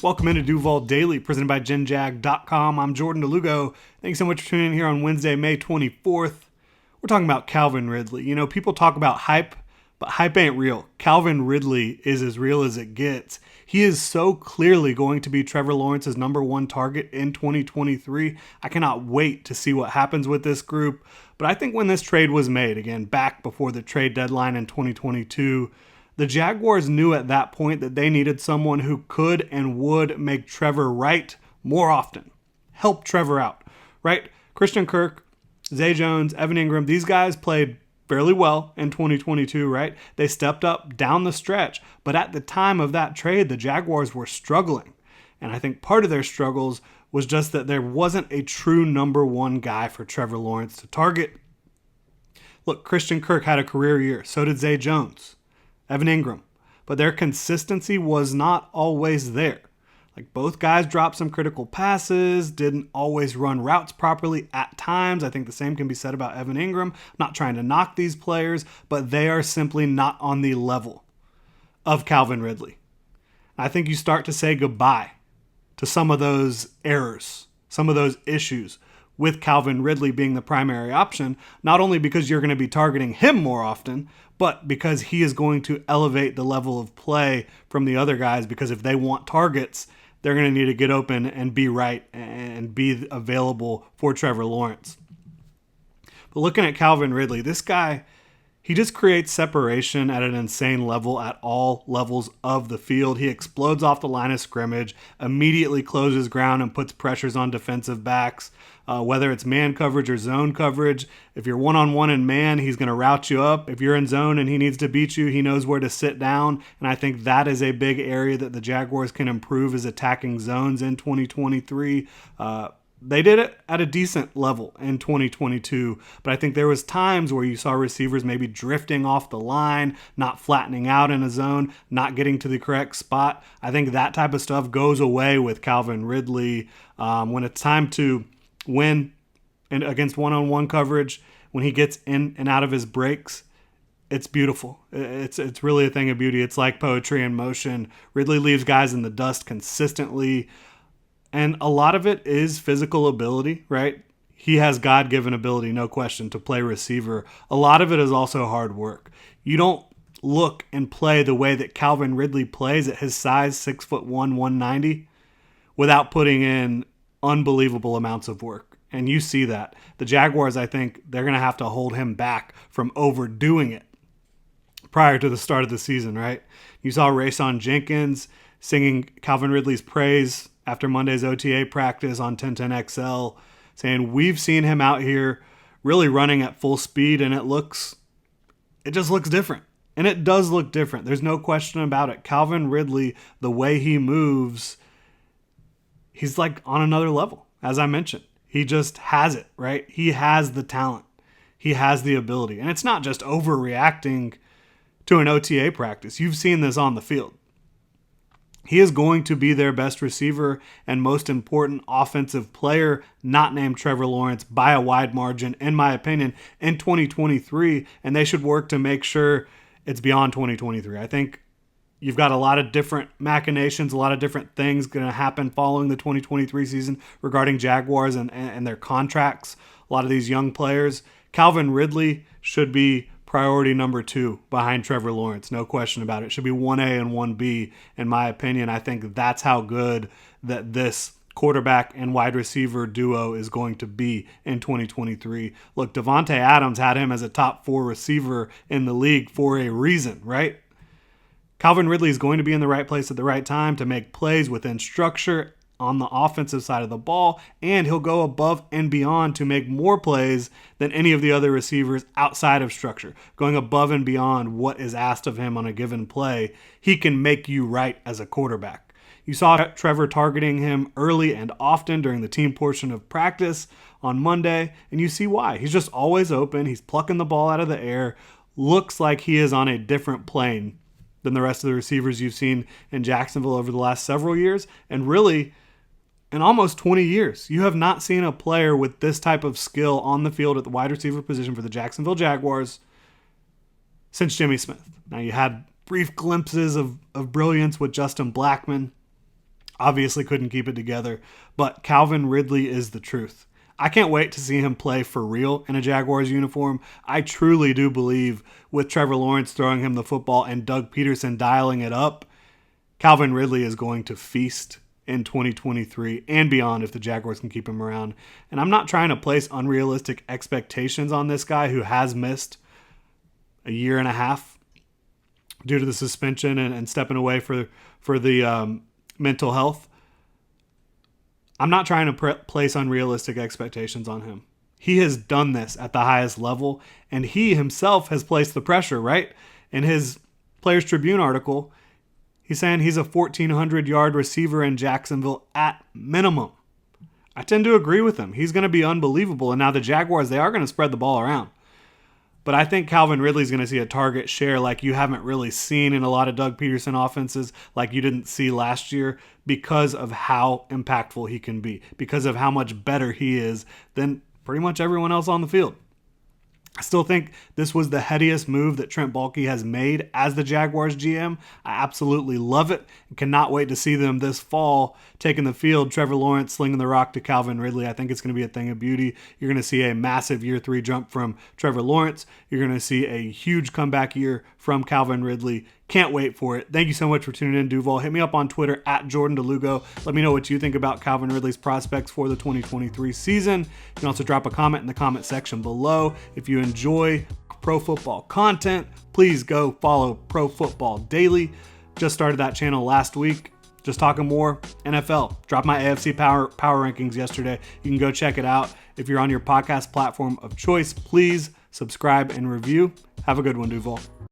Welcome into Duval Daily, presented by GenJag.com. I'm Jordan Lugo. Thanks so much for tuning in here on Wednesday, May 24th. We're talking about Calvin Ridley. You know, people talk about hype, but hype ain't real. Calvin Ridley is as real as it gets. He is so clearly going to be Trevor Lawrence's number one target in 2023. I cannot wait to see what happens with this group. But I think when this trade was made, again, back before the trade deadline in 2022, the Jaguars knew at that point that they needed someone who could and would make Trevor right more often. Help Trevor out, right? Christian Kirk, Zay Jones, Evan Ingram, these guys played fairly well in 2022, right? They stepped up down the stretch. But at the time of that trade, the Jaguars were struggling. And I think part of their struggles was just that there wasn't a true number one guy for Trevor Lawrence to target. Look, Christian Kirk had a career year. So did Zay Jones, Evan Ingram. But their consistency was not always there. Like, both guys dropped some critical passes, didn't always run routes properly at times. I think the same can be said about Evan Ingram. I'm not trying to knock these players, but they are simply not on the level of Calvin Ridley. I think you start to say goodbye to some of those errors, some of those issues with Calvin Ridley being the primary option, not only because you're going to be targeting him more often, but because he is going to elevate the level of play from the other guys, because if they want targets, they're going to need to get open and be right and be available for Trevor Lawrence. But looking at Calvin Ridley, this guy, he just creates separation at an insane level at all levels of the field. He explodes off the line of scrimmage, immediately closes ground and puts pressures on defensive backs, whether it's man coverage or zone coverage. If you're one-on-one in man, he's going to route you up. If you're in zone and he needs to beat you, he knows where to sit down. And I think that is a big area that the Jaguars can improve, is attacking zones in 2023. They did it at a decent level in 2022, but I think there was times where you saw receivers maybe drifting off the line, not flattening out in a zone, not getting to the correct spot. I think that type of stuff goes away with Calvin Ridley. When it's time to win against one-on-one coverage, when he gets in and out of his breaks, it's beautiful. It's really a thing of beauty. It's like poetry in motion. Ridley leaves guys in the dust consistently. And a lot of it is physical ability, right? He has God-given ability, no question, to play receiver. A lot of it is also hard work. You don't look and play the way that Calvin Ridley plays at his size, 6'1", 190, without putting in unbelievable amounts of work. And you see that. The Jaguars, I think, they're going to have to hold him back from overdoing it prior to the start of the season, right? You saw Rayson Jenkins singing Calvin Ridley's praise after Monday's OTA practice on 1010XL, saying we've seen him out here really running at full speed, and it just looks different. And it does look different. There's no question about it. Calvin Ridley, the way he moves, he's like on another level, as I mentioned. He just has it, right? He has the talent. He has the ability. And it's not just overreacting to an OTA practice. You've seen this on the field. He is going to be their best receiver and most important offensive player, not named Trevor Lawrence, by a wide margin, in my opinion, in 2023. And they should work to make sure it's beyond 2023. I think you've got a lot of different machinations, a lot of different things going to happen following the 2023 season regarding Jaguars and their contracts. A lot of these young players. Calvin Ridley should be priority number 2 behind Trevor Lawrence. No question about it. It should be 1A and 1B, in my opinion. I think that's how good that this quarterback and wide receiver duo is going to be in 2023. Look, Devontae Adams had him as a top 4 receiver in the league for a reason, right? Calvin Ridley is going to be in the right place at the right time to make plays within structure on the offensive side of the ball, and he'll go above and beyond to make more plays than any of the other receivers outside of structure. Going above and beyond what is asked of him on a given play, he can make you right as a quarterback. You saw Trevor targeting him early and often during the team portion of practice on Monday, and you see why. He's just always open. He's plucking the ball out of the air. Looks like he is on a different plane than the rest of the receivers you've seen in Jacksonville over the last several years, and really in almost 20 years. You have not seen a player with this type of skill on the field at the wide receiver position for the Jacksonville Jaguars since Jimmy Smith. Now, you had brief glimpses of brilliance with Justin Blackmon Obviously couldn't keep it together, but Calvin Ridley is the truth. I can't wait to see him play for real in a Jaguars uniform. I truly do believe with Trevor Lawrence throwing him the football and Doug Peterson dialing it up, Calvin Ridley is going to feast in 2023 and beyond if the Jaguars can keep him around. And I'm not trying to place unrealistic expectations on this guy who has missed a year and a half due to the suspension and stepping away for the mental health. I'm not trying to place unrealistic expectations on him. He has done this at the highest level, and he himself has placed the pressure, right? In his Players Tribune article, he's saying he's a 1,400-yard receiver in Jacksonville at minimum. I tend to agree with him. He's going to be unbelievable. And now the Jaguars, they are going to spread the ball around. But I think Calvin Ridley's going to see a target share like you haven't really seen in a lot of Doug Peterson offenses, like you didn't see last year, because of how impactful he can be, because of how much better he is than pretty much everyone else on the field. I still think this was the headiest move that Trent Baalke has made as the Jaguars GM. I absolutely love it and cannot wait to see them this fall taking the field. Trevor Lawrence slinging the rock to Calvin Ridley. I think it's going to be a thing of beauty. You're going to see a massive year 3 jump from Trevor Lawrence. You're going to see a huge comeback year from Calvin Ridley. Can't wait for it. Thank you so much for tuning in, Duval. Hit me up on Twitter at Jordan DeLugo. Let me know what you think about Calvin Ridley's prospects for the 2023 season. You can also drop a comment in the comment section below. If you enjoy pro football content, please go follow Pro Football Daily. Just started that channel last week. Just talking more NFL. Dropped my AFC power rankings yesterday. You can go check it out. If you're on your podcast platform of choice, please subscribe and review. Have a good one, Duval.